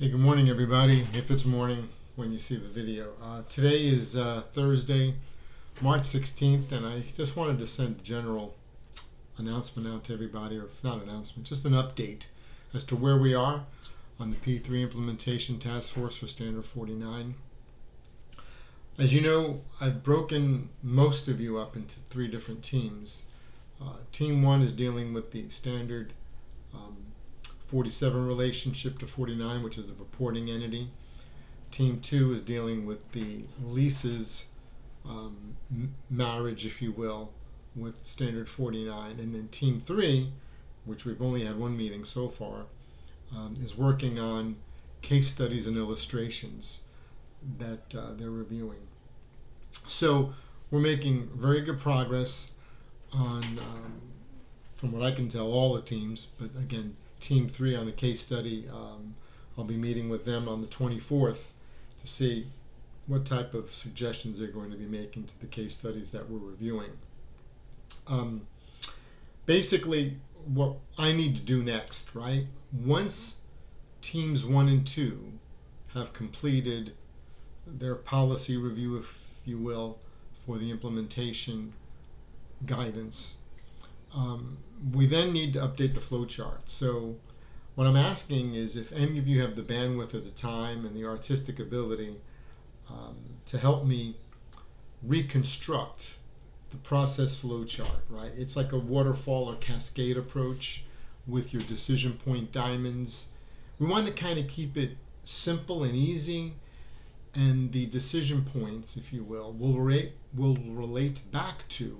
Hey, good morning, everybody. If it's morning when you see the video. Today is Thursday, March 16th, and I just wanted to send a general announcement out to everybody, or if not announcement, just an update as to where we are on the P3 implementation task force for Standard 49. As you know, I've broken most of you up into three different teams. Team 1 is dealing with the Standard 47 relationship to 49, which is the reporting entity. Team 2 is dealing with the leases marriage, if you will, with Standard 49. And then Team 3, which we've only had one meeting so far, is working on case studies and illustrations that they're reviewing. So we're making very good progress on, from what I can tell, all the teams, but again, Team 3 on the case study, I'll be meeting with them on the 24th to see what type of suggestions they're going to be making to the case studies that we're reviewing. Basically, what I need to do next, right? Once Teams 1 and 2 have completed their policy review, if you will, for the implementation guidance, we then need to update the flowchart. So what I'm asking is if any of you have the bandwidth or the time and the artistic ability to help me reconstruct the process flowchart, right? It's like a waterfall or cascade approach with your decision point diamonds. We want to kind of keep it simple and easy, and the decision points, if you will relate back to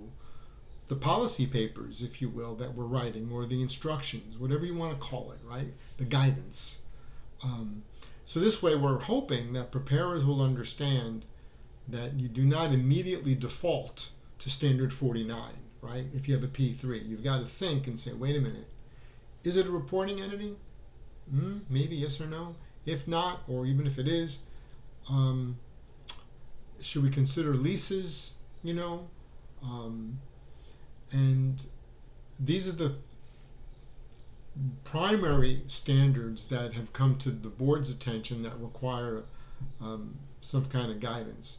the policy papers, if you will, that we're writing, or the instructions, whatever you want to call it, right? The guidance. So this way we're hoping that preparers will understand that you do not immediately default to Standard 49, right? If you have a P3, you've got to think and say, wait a minute, is it a reporting entity? Maybe yes or no. If not, or even if it is, should we consider leases, you know? And these are the primary standards that have come to the board's attention that require some kind of guidance.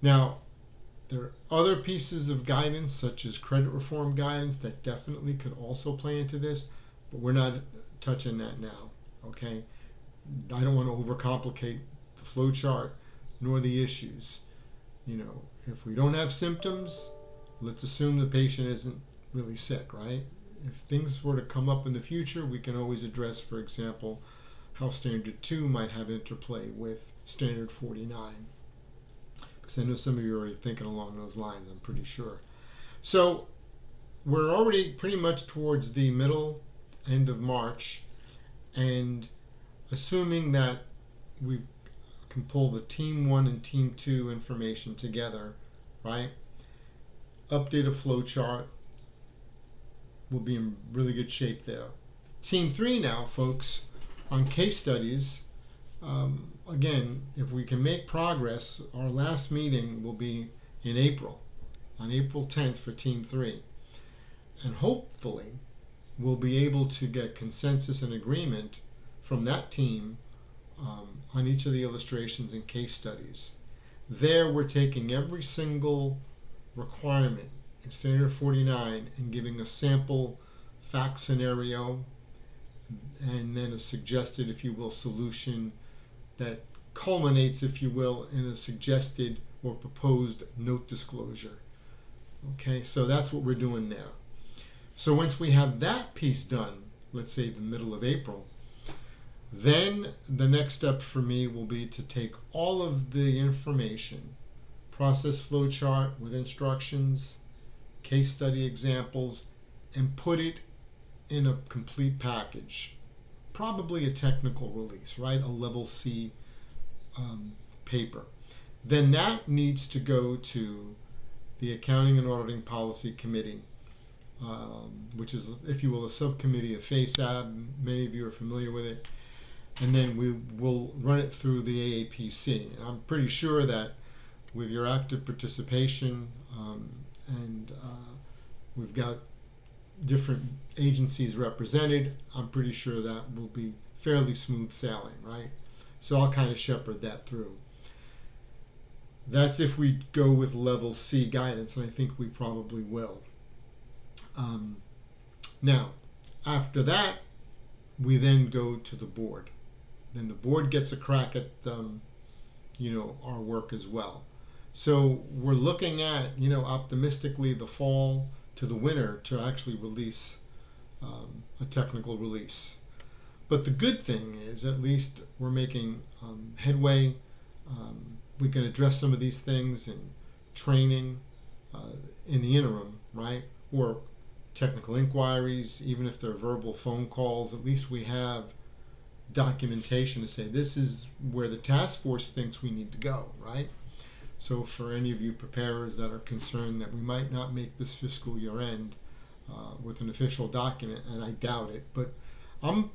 Now, there are other pieces of guidance, such as credit reform guidance, that definitely could also play into this, but we're not touching that now, okay? I don't want to overcomplicate the flow chart nor the issues. You know, if we don't have symptoms, let's assume the patient isn't really sick, right? If things were to come up in the future, we can always address, for example, how Standard 2 might have interplay with Standard 49. Because I know some of you are already thinking along those lines, I'm pretty sure. So we're already pretty much towards the end of March, and assuming that we can pull the Team 1 and Team 2 information together, right? Update a flowchart, will be in really good shape there. Team 3 now, folks, on case studies. Again, if we can make progress, our last meeting will be in April, on April 10th for Team 3. And hopefully, we'll be able to get consensus and agreement from that team on each of the illustrations and case studies. There, we're taking every single requirement in Standard 49 and giving a sample fact scenario and then a suggested, if you will, solution that culminates, if you will, in a suggested or proposed note disclosure. Okay, so that's what we're doing there. So once we have that piece done, let's say the middle of April, then the next step for me will be to take all of the information, process flow chart with instructions, case study examples, and put it in a complete package. Probably a technical release, right? A level C paper. Then that needs to go to the Accounting and Auditing Policy Committee, which is, if you will, a subcommittee of FASAB. Many of you are familiar with it. And then we will run it through the AAPC. And I'm pretty sure that with your active participation, and we've got different agencies represented, I'm pretty sure that will be fairly smooth sailing, right? So I'll kind of shepherd that through. That's if we go with level C guidance, and I think we probably will. Um, Now, after that, we then go to the board. Then the board gets a crack at our work as well. So we're looking at optimistically the fall to the winter to actually release a technical release. But the good thing is at least we're making headway. We can address some of these things in training in the interim, right? Or technical inquiries, even if they're verbal phone calls, at least we have documentation to say this is where the task force thinks we need to go, right? So for any of you preparers that are concerned that we might not make this fiscal year end with an official document, and I doubt it, but I'm,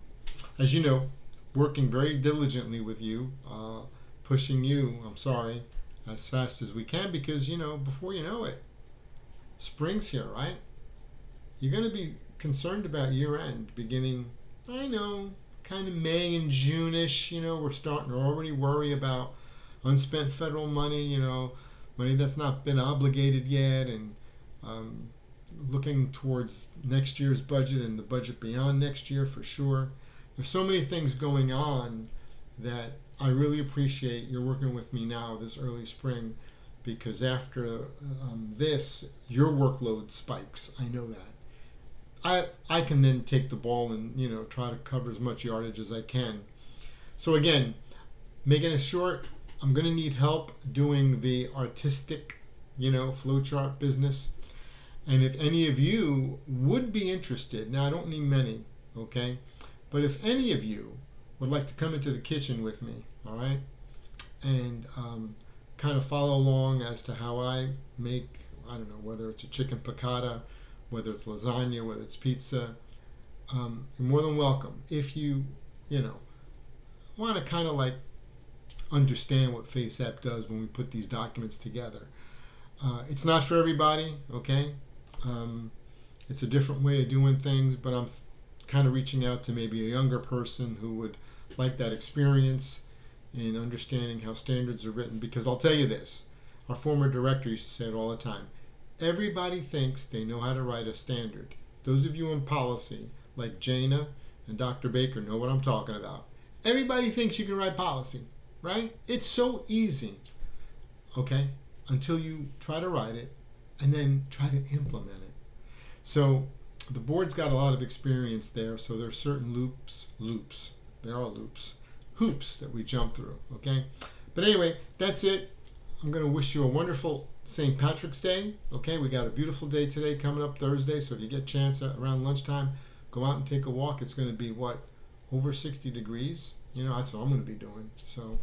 as you know, working very diligently with you, pushing you, as fast as we can, because before you know it, spring's here, right? You're going to be concerned about year end beginning, I know, kind of May and June-ish. We're starting to already worry about unspent federal money, money that's not been obligated yet, and looking towards next year's budget and the budget beyond next year for sure. There's so many things going on that I really appreciate you're working with me now this early spring, because after this, your workload spikes. I know that. I can then take the ball and try to cover as much yardage as I can. So again, making it short, I'm going to need help doing the artistic, flowchart business. And if any of you would be interested, now I don't need many, okay? But if any of you would like to come into the kitchen with me, all right, and kind of follow along as to how I make, I don't know, whether it's a chicken piccata, whether it's lasagna, whether it's pizza, you're more than welcome. If you want to kind of like understand what FaceApp does when we put these documents together. It's not for everybody, okay? It's a different way of doing things, but I'm kind of reaching out to maybe a younger person who would like that experience in understanding how standards are written. Because I'll tell you this, our former director used to say it all the time, everybody thinks they know how to write a standard. Those of you in policy, like Jana and Dr. Baker, know what I'm talking about. Everybody thinks you can write policy, right? It's so easy, okay? Until you try to write it and then try to implement it. So the board's got a lot of experience there, so there's certain hoops that we jump through, okay? But anyway, that's it. I'm going to wish you a wonderful St. Patrick's Day. Okay, we got a beautiful day today coming up Thursday, so if you get a chance around lunchtime, go out and take a walk. It's going to be, over 60 degrees? That's what I'm going to be doing. So,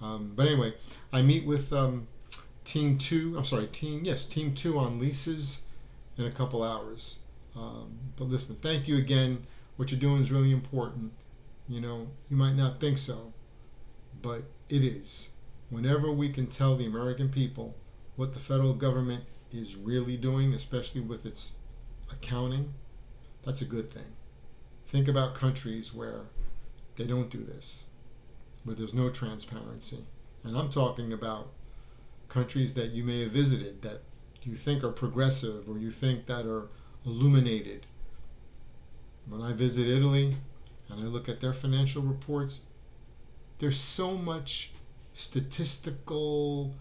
but anyway, I meet with Team 2 on leases in a couple hours. But listen, thank you again. What you're doing is really important. You might not think so, but it is. Whenever we can tell the American people what the federal government is really doing, especially with its accounting, that's a good thing. Think about countries where they don't do this, where there's no transparency. And I'm talking about countries that you may have visited that you think are progressive or you think that are illuminated. When I visit Italy and I look at their financial reports, there's so much statistical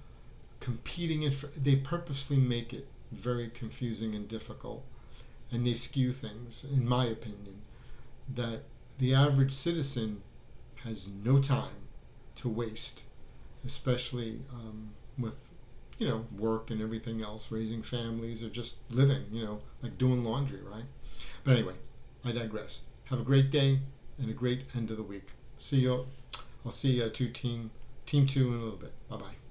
competing they purposely make it very confusing and difficult, and they skew things, in my opinion, that the average citizen has no time to waste, especially with work and everything else, raising families or just living, like doing laundry, right? But anyway, I digress. Have a great day and a great end of the week. See you. I'll see you to Team 2 in a little bit. Bye-bye.